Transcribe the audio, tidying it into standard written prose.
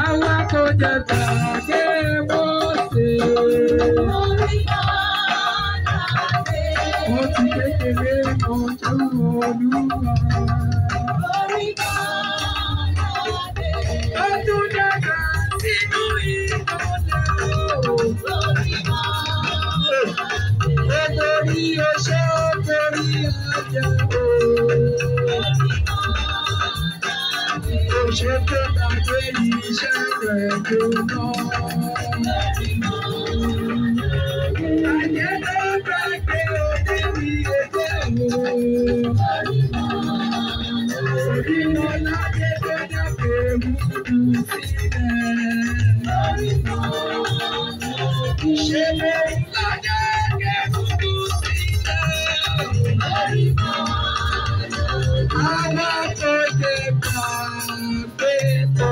Àwa kò jẹ́ gbàgbé Mósè. Ó ti kékeré ojú Olúwa. Ó tún dàgbà sínú ìmọ́lẹ̀. Nítorí oṣó torí ajá o. Oṣó tó gbàgbé iṣẹ́ rẹ̀ jóná. Ajẹ́ tó gbàgbé òde mi èdè o. Orí wọn lájẹ́ tó dàgbé múdù sílẹ̀. Ṣé mo lájẹ́ múdù sílẹ̀? Àwa kò jẹ́ gbàgbé tó.